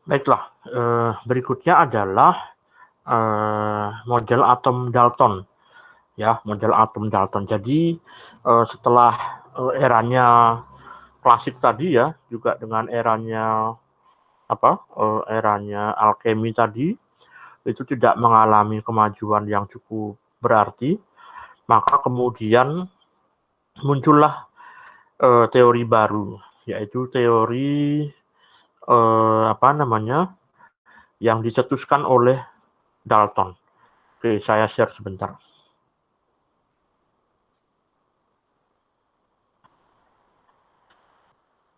Baiklah, berikutnya adalah model atom Dalton, ya, model atom Dalton. Jadi setelah eranya klasik tadi ya, juga dengan eranya eranya alkemi tadi, itu tidak mengalami kemajuan yang cukup berarti, maka kemudian muncullah teori baru, yaitu teori yang dicetuskan oleh Dalton. Oke, saya share sebentar.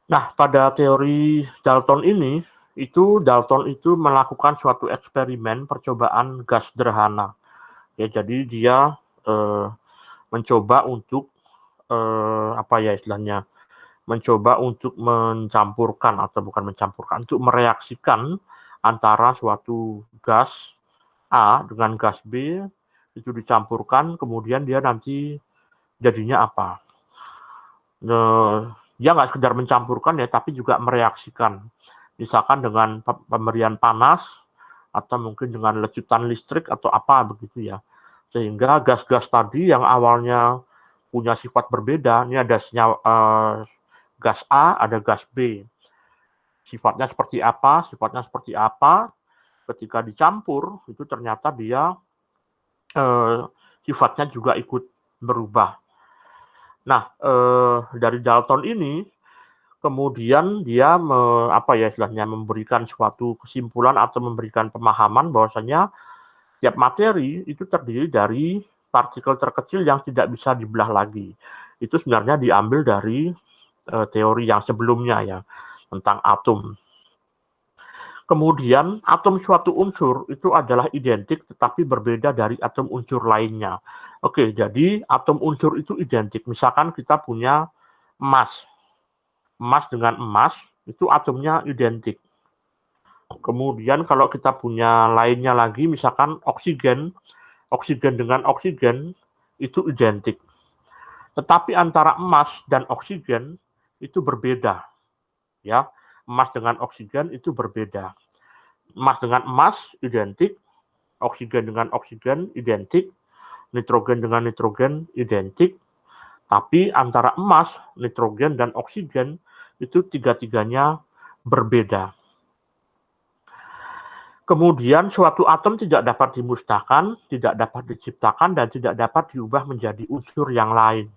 Nah, pada teori Dalton ini, Dalton itu melakukan suatu eksperimen percobaan gas sederhana. Ya, jadi dia mencoba untuk mencoba untuk mencampurkan atau bukan mencampurkan, untuk mereaksikan antara suatu gas A dengan gas B, itu dicampurkan, kemudian dia nanti jadinya apa. Dia nggak sekedar mencampurkan ya, tapi juga mereaksikan. Misalkan dengan pemberian panas, atau mungkin dengan lecutan listrik atau apa begitu ya. Sehingga gas-gas tadi yang awalnya punya sifat berbeda, ini ada gas A, ada gas B. Sifatnya seperti apa, ketika dicampur, itu ternyata dia sifatnya juga ikut berubah. Nah, dari Dalton ini, kemudian dia memberikan suatu kesimpulan atau memberikan pemahaman bahwasanya tiap materi itu terdiri dari partikel terkecil yang tidak bisa dibelah lagi. Itu sebenarnya diambil dari teori yang sebelumnya ya, tentang atom. Kemudian atom suatu unsur itu adalah identik tetapi berbeda dari atom unsur lainnya. Oke, jadi atom unsur itu identik. Misalkan kita punya emas. Emas dengan emas itu atomnya identik. Kemudian kalau kita punya lainnya lagi, misalkan oksigen, oksigen dengan oksigen itu identik. Tetapi antara emas dan oksigen itu berbeda. Ya, emas dengan oksigen itu berbeda. Emas dengan emas identik, oksigen dengan oksigen identik, nitrogen dengan nitrogen identik, tapi antara emas, nitrogen, dan oksigen itu tiga-tiganya berbeda. Kemudian suatu atom tidak dapat dimusnahkan, tidak dapat diciptakan, dan tidak dapat diubah menjadi unsur yang lain.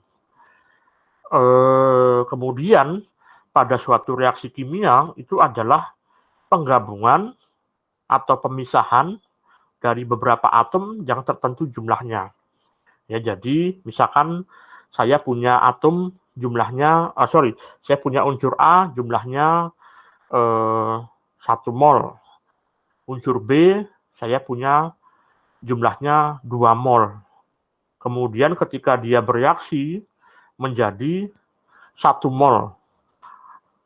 Kemudian pada suatu reaksi kimia itu adalah penggabungan atau pemisahan dari beberapa atom yang tertentu jumlahnya. Ya, jadi misalkan saya punya atom jumlahnya, saya punya unsur A jumlahnya 1 mol. Unsur B saya punya jumlahnya 2 mol. Kemudian ketika dia bereaksi menjadi 1 mol.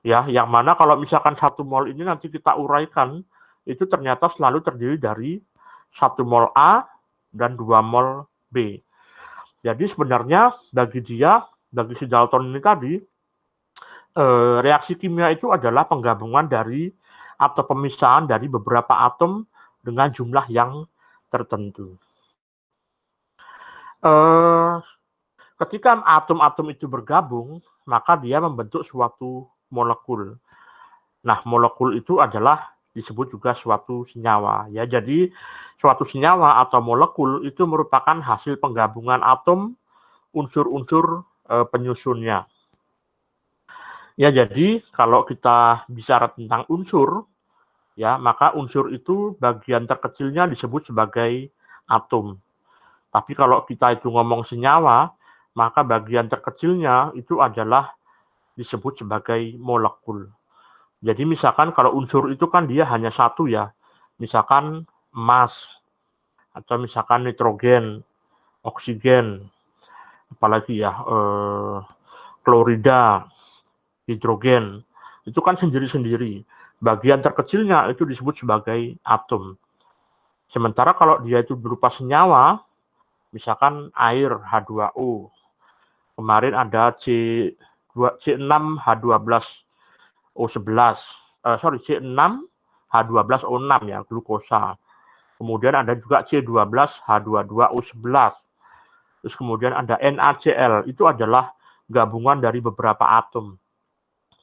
Ya, yang mana kalau misalkan 1 mol ini nanti kita uraikan, itu ternyata selalu terdiri dari 1 mol A dan 2 mol B. Jadi sebenarnya bagi si Dalton ini tadi, reaksi kimia itu adalah penggabungan dari atau pemisahan dari beberapa atom dengan jumlah yang tertentu. Ketika atom-atom itu bergabung, maka dia membentuk suatu molekul. Nah, molekul itu adalah disebut juga suatu senyawa. Ya, jadi suatu senyawa atau molekul itu merupakan hasil penggabungan atom unsur-unsur penyusunnya. Ya, jadi kalau kita bicara tentang unsur, ya, maka unsur itu bagian terkecilnya disebut sebagai atom. Tapi kalau kita itu ngomong senyawa, maka bagian terkecilnya itu adalah disebut sebagai molekul. Jadi misalkan kalau unsur itu kan dia hanya satu ya, misalkan emas, atau misalkan nitrogen, oksigen, apalagi ya, klorida, hidrogen, itu kan sendiri-sendiri. Bagian terkecilnya itu disebut sebagai atom. Sementara kalau dia itu berupa senyawa, misalkan air H2O, kemarin ada C6H12O11, C6 H12O6 ya, glukosa. Kemudian ada juga C12H22O11. Terus kemudian ada NaCl, itu adalah gabungan dari beberapa atom.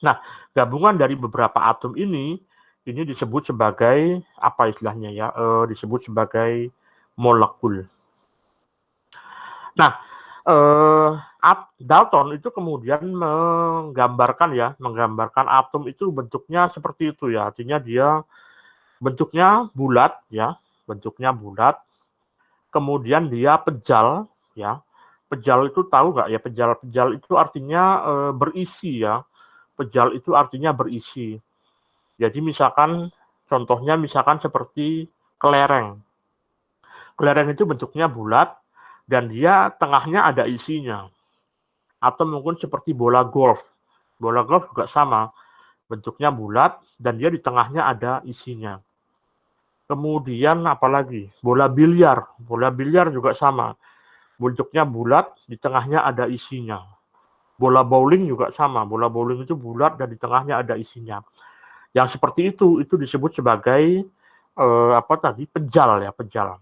Nah, gabungan dari beberapa atom ini disebut sebagai apa istilahnya ya? Disebut sebagai molekul. Nah, Dalton itu kemudian menggambarkan atom itu bentuknya seperti itu ya. Artinya dia bentuknya bulat ya, kemudian dia pejal ya. Pejal itu tahu nggak ya, pejal itu artinya berisi ya. Pejal itu artinya berisi. Jadi contohnya misalkan seperti kelereng. Kelereng itu bentuknya bulat dan dia tengahnya ada isinya. Atau mungkin seperti bola golf. Bola golf juga sama, bentuknya bulat dan dia di tengahnya ada isinya. Kemudian apalagi? Bola biliar juga sama. Bentuknya bulat, di tengahnya ada isinya. Bola bowling juga sama, bola bowling itu bulat dan di tengahnya ada isinya. Yang seperti itu disebut sebagai pejal ya, pejal.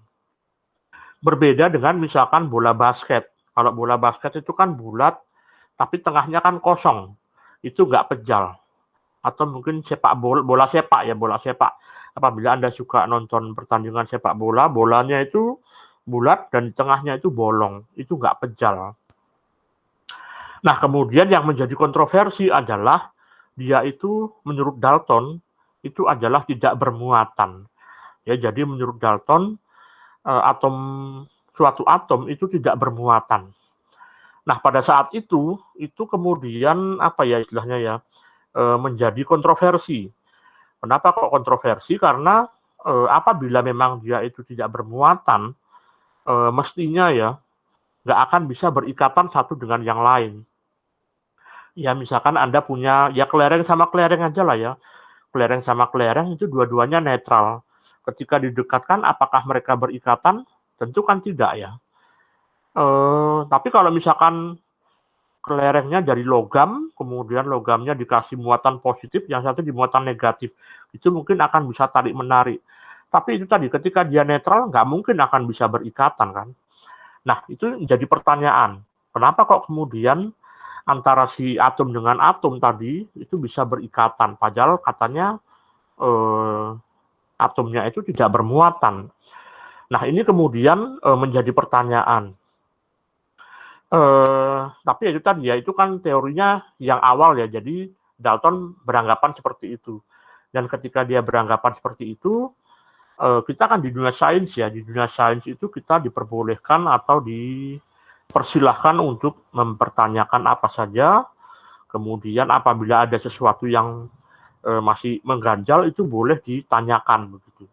Berbeda dengan misalkan bola basket. Kalau bola basket itu kan bulat, tapi tengahnya kan kosong. Itu nggak pejal. Atau mungkin bola sepak. Apabila Anda suka nonton pertandingan sepak bola, bolanya itu bulat dan di tengahnya itu bolong. Itu nggak pejal. Nah, kemudian yang menjadi kontroversi adalah dia itu menurut Dalton itu adalah tidak bermuatan. Ya, jadi menurut Dalton suatu atom itu tidak bermuatan. Nah, pada saat itu kemudian menjadi kontroversi. Kenapa kok kontroversi? Karena apabila memang dia itu tidak bermuatan, mestinya ya nggak akan bisa berikatan satu dengan yang lain. Ya, misalkan Anda punya ya kelereng sama kelereng aja lah ya. Kelereng sama kelereng itu dua-duanya netral. Ketika didekatkan, apakah mereka berikatan? Tentu kan tidak ya. Tapi kalau misalkan kelerengnya dari logam, kemudian logamnya dikasih muatan positif, yang satu di muatan negatif, itu mungkin akan bisa tarik-menarik. Tapi itu tadi, ketika dia netral, nggak mungkin akan bisa berikatan kan. Nah, itu jadi pertanyaan. Kenapa kok kemudian antara si atom dengan atom tadi itu bisa berikatan? Padahal katanya atomnya itu tidak bermuatan. Nah, ini kemudian menjadi pertanyaan. Tapi itu tadi ya, itu kan teorinya yang awal ya. Jadi Dalton beranggapan seperti itu. Dan ketika dia beranggapan seperti itu, kita kan di dunia sains ya. Di dunia sains itu kita diperbolehkan atau dipersilahkan untuk mempertanyakan apa saja. Kemudian apabila ada sesuatu yang masih mengganjal, itu boleh ditanyakan begitu.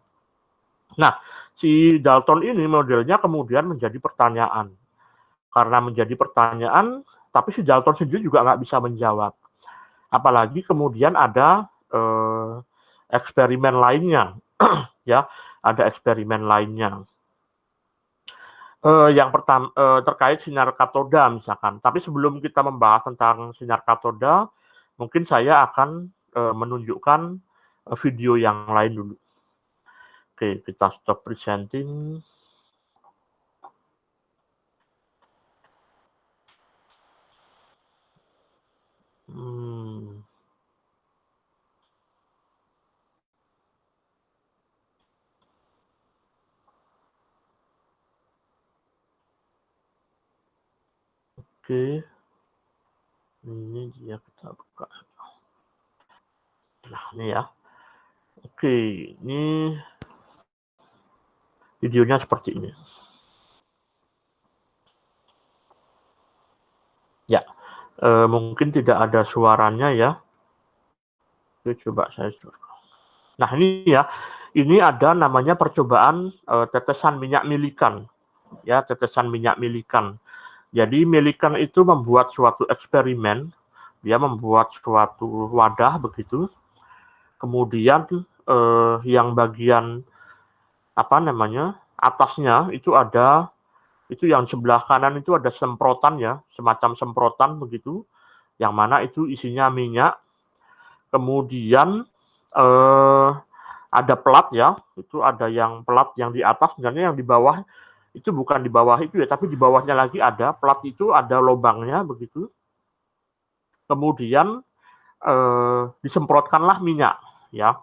Nah, si Dalton ini modelnya kemudian menjadi pertanyaan. Karena menjadi pertanyaan, tapi si Dalton sendiri juga nggak bisa menjawab. Apalagi kemudian ada eksperimen lainnya, ya, ada eksperimen lainnya. Yang pertama terkait sinar katoda misalkan. Tapi sebelum kita membahas tentang sinar katoda, mungkin saya akan menunjukkan video yang lain dulu. Oke, kita stop presenting. Oke, ini dia, kita buka. Nah, ini ya. Oke, ini videonya seperti ini. Ya, mungkin tidak ada suaranya ya. Oke, coba saya. Nah, ini ya, ini ada namanya percobaan tetesan minyak milikan. Ya, tetesan minyak milikan. Jadi milikan itu membuat suatu eksperimen, dia membuat suatu wadah begitu. Kemudian yang bagian atasnya itu ada, itu yang sebelah kanan itu ada semprotan ya, semacam semprotan begitu, yang mana itu isinya minyak. Kemudian ada pelat ya, itu ada yang pelat yang di atas, sebenarnya yang di bawah itu bukan di bawah itu ya, tapi di bawahnya lagi ada pelat itu ada lubangnya begitu. Kemudian disemprotkanlah minyak ya.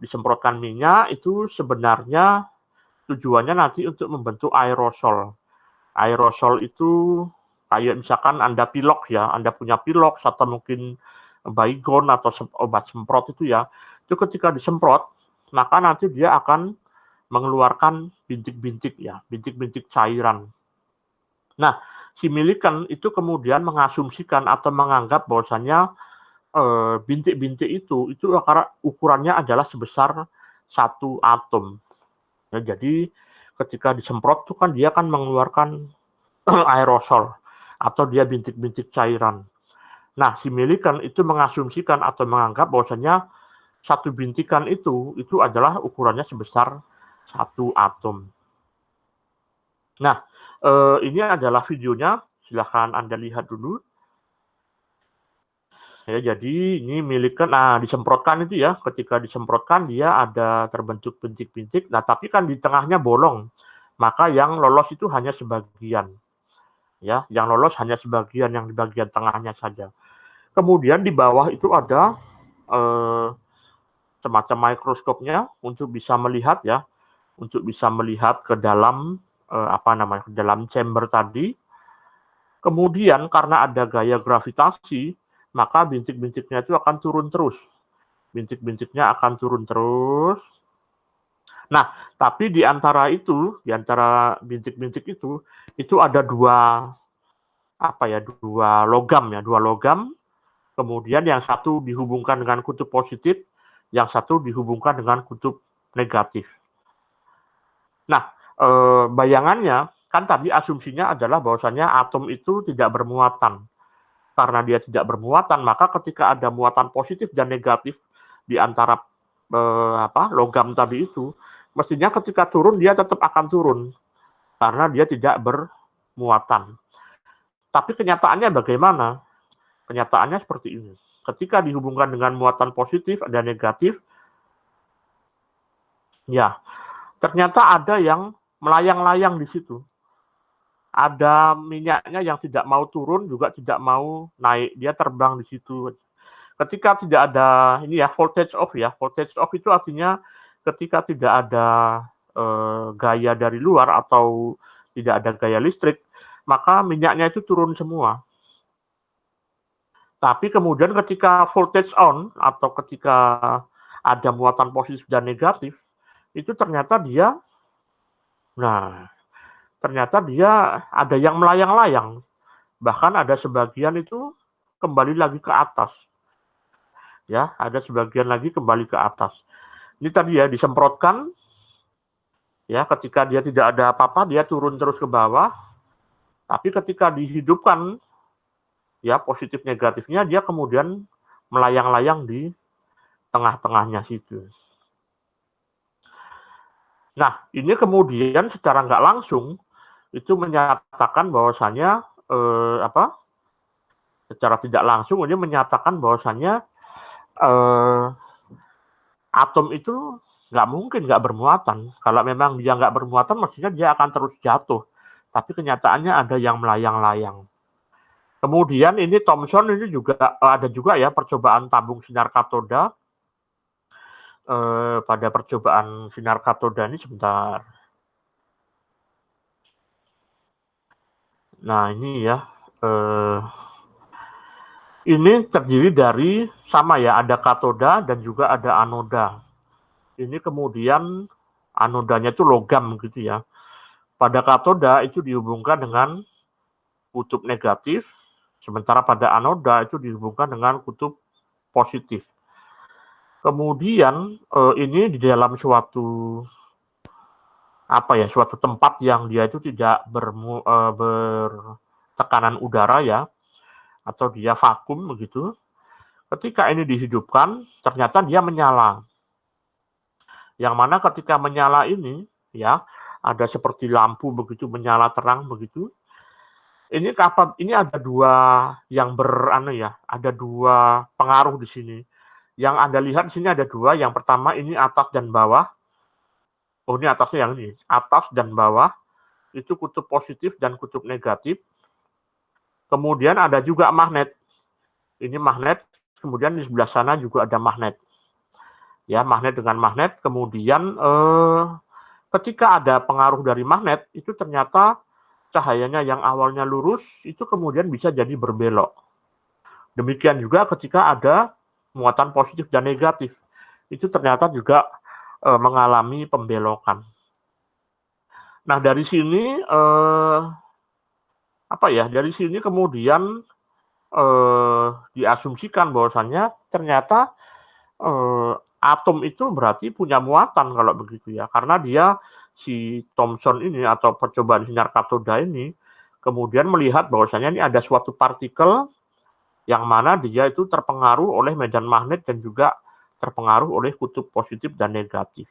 Disemprotkan minyak itu sebenarnya tujuannya nanti untuk membentuk aerosol. Aerosol itu kayak misalkan Anda pilok ya, Anda punya pilok atau mungkin baygon atau obat semprot itu ya. Itu ketika disemprot, maka nanti dia akan mengeluarkan bintik-bintik ya, bintik-bintik cairan. Nah, si milikan itu kemudian mengasumsikan atau menganggap bahwasanya bintik-bintik itu ukurannya adalah sebesar satu atom. Ya, jadi ketika disemprot itu kan dia kan mengeluarkan aerosol atau dia bintik-bintik cairan. Nah, si milikan itu mengasumsikan atau menganggap bahwasanya satu bintikan itu adalah ukurannya sebesar satu atom. Nah, ini adalah videonya, silahkan Anda lihat dulu. Ya, jadi ini milikan, nah disemprotkan itu ya, ketika disemprotkan dia ada terbentuk bintik-bintik, nah tapi kan di tengahnya bolong, maka yang lolos itu hanya sebagian. Ya, yang lolos hanya sebagian, yang di bagian tengahnya saja. Kemudian di bawah itu ada semacam mikroskopnya untuk bisa melihat ya, untuk bisa melihat ke dalam ke dalam chamber tadi. Kemudian karena ada gaya gravitasi, maka bintik-bintiknya itu akan turun terus. Bintik-bintiknya akan turun terus. Nah, tapi di antara bintik-bintik itu ada dua logam. Kemudian yang satu dihubungkan dengan kutub positif, yang satu dihubungkan dengan kutub negatif. Nah, bayangannya kan tadi asumsinya adalah bahwasanya atom itu tidak bermuatan. Karena dia tidak bermuatan, maka ketika ada muatan positif dan negatif di antara logam tadi itu, mestinya ketika turun dia tetap akan turun karena dia tidak bermuatan. Tapi kenyataannya bagaimana? Kenyataannya seperti ini. Ketika dihubungkan dengan muatan positif dan negatif, ya ternyata ada yang melayang-layang di situ. Ada minyaknya yang tidak mau turun juga tidak mau naik, dia terbang di situ. Ketika tidak ada voltage off ya, voltage off itu artinya ketika tidak ada gaya dari luar atau tidak ada gaya listrik, maka minyaknya itu turun semua. Tapi kemudian ketika voltage on atau ketika ada muatan positif dan negatif, itu ternyata dia ada yang melayang-layang. Bahkan ada sebagian itu kembali lagi ke atas. Ya, ada sebagian lagi kembali ke atas. Ini tadi ya disemprotkan. Ya, ketika dia tidak ada apa-apa, dia turun terus ke bawah. Tapi ketika dihidupkan, ya positif negatifnya, dia kemudian melayang-layang di tengah-tengahnya situ. Nah, ini kemudian secara nggak langsung itu menyatakan bahwasanya secara tidak langsung ini menyatakan bahwasanya atom itu nggak mungkin nggak bermuatan. Kalau memang dia nggak bermuatan, mestinya dia akan terus jatuh. Tapi kenyataannya ada yang melayang-layang. Kemudian ini Thomson ini juga ada juga ya percobaan tabung sinar katoda. Pada percobaan sinar katoda ini sebentar. Nah ini ya, ini terdiri dari sama ya, ada katoda dan juga ada anoda. Ini kemudian anodanya itu logam gitu ya. Pada katoda itu dihubungkan dengan kutub negatif, sementara pada anoda itu dihubungkan dengan kutub positif. Kemudian ini di dalam suatu tempat yang dia itu tidak bertekanan udara ya, atau dia vakum begitu. Ketika ini dihidupkan, ternyata dia menyala. Yang mana ketika menyala ini ya, ada seperti lampu begitu menyala terang begitu. Ini ada dua yang ada dua pengaruh di sini. Yang Anda lihat di sini ada dua. Yang pertama ini atas dan bawah. Oh, ini atasnya yang ini. Atas dan bawah itu kutub positif dan kutub negatif. Kemudian ada juga magnet. Ini magnet. Kemudian di sebelah sana juga ada magnet. Ya, magnet dengan magnet. Kemudian ketika ada pengaruh dari magnet, itu ternyata cahayanya yang awalnya lurus, itu kemudian bisa jadi berbelok. Demikian juga ketika ada muatan positif dan negatif, itu ternyata juga mengalami pembelokan. Nah, dari sini dari sini kemudian diasumsikan bahwasannya ternyata atom itu berarti punya muatan kalau begitu ya, karena dia si Thomson ini atau percobaan sinar katoda ini kemudian melihat bahwasanya ini ada suatu partikel yang mana dia itu terpengaruh oleh medan magnet dan juga terpengaruh oleh kutub positif dan negatif.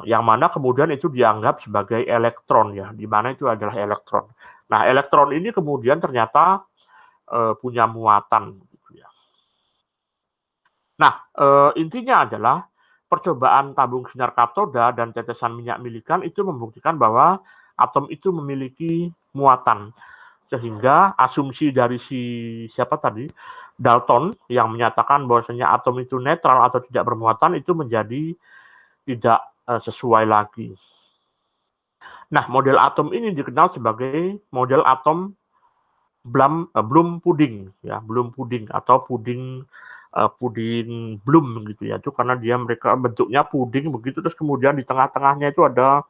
Yang mana kemudian itu dianggap sebagai elektron ya, di mana itu adalah elektron. Nah, elektron ini kemudian ternyata punya muatan gitu ya. Nah, intinya adalah percobaan tabung sinar katoda dan tetesan minyak milikan itu membuktikan bahwa atom itu memiliki muatan. Sehingga asumsi dari siapa tadi, Dalton, yang menyatakan bahwasanya atom itu netral atau tidak bermuatan itu menjadi tidak sesuai lagi. Nah, model atom ini dikenal sebagai model atom Bloom pudding ya, Bloom pudding atau puding Bloom gitu ya. Itu karena mereka bentuknya puding begitu, terus kemudian di tengah-tengahnya itu ada,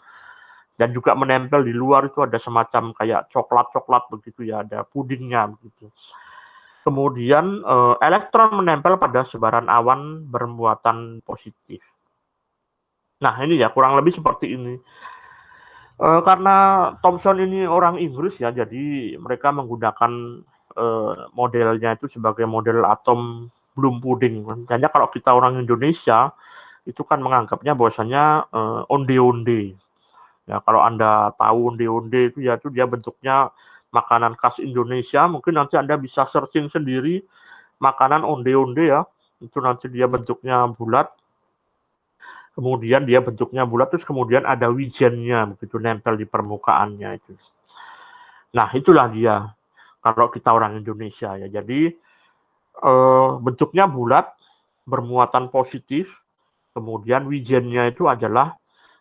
dan juga menempel di luar itu ada semacam kayak coklat-coklat begitu ya, ada pudingnya begitu. Kemudian elektron menempel pada sebaran awan bermuatan positif. Nah, ini ya kurang lebih seperti ini. Karena Thomson ini orang Inggris ya, jadi mereka menggunakan modelnya itu sebagai model atom Bloom pudding. Makanya kalau kita orang Indonesia itu kan menganggapnya bahwasanya onde-onde. Ya, kalau Anda tahu onde-onde itu ya, itu dia bentuknya makanan khas Indonesia. Mungkin nanti Anda bisa searching sendiri makanan onde-onde ya. Itu nanti dia bentuknya bulat. Kemudian dia bentuknya bulat, terus kemudian ada wijennya begitu nempel di permukaannya itu. Nah, itulah dia kalau kita orang Indonesia ya. Jadi bentuknya bulat, bermuatan positif, kemudian wijennya itu adalah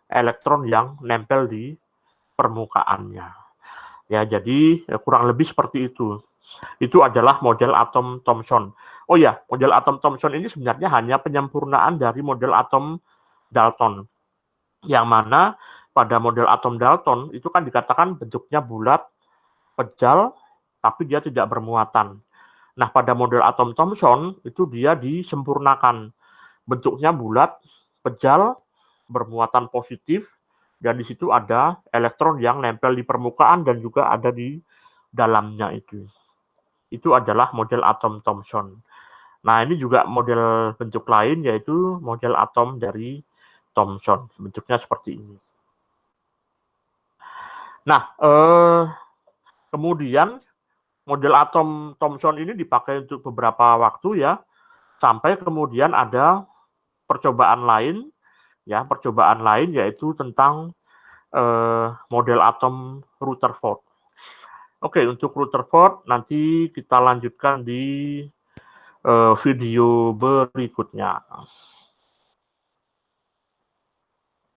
elektron yang nempel di permukaannya. Ya, jadi kurang lebih seperti itu. Itu adalah model atom Thomson. Oh ya, model atom Thomson ini sebenarnya hanya penyempurnaan dari model atom Dalton. Yang mana pada model atom Dalton itu kan dikatakan bentuknya bulat, pejal, tapi dia tidak bermuatan. Nah, pada model atom Thomson itu dia disempurnakan. Bentuknya bulat, pejal, bermuatan positif, dan di situ ada elektron yang nempel di permukaan dan juga ada di dalamnya itu. Itu adalah model atom Thomson. Nah, ini juga model bentuk lain, yaitu model atom dari Thomson. Bentuknya seperti ini. Nah, kemudian model atom Thomson ini dipakai untuk beberapa waktu ya, sampai kemudian ada percobaan lain, yaitu tentang model atom Rutherford. Oke, untuk Rutherford nanti kita lanjutkan di video berikutnya.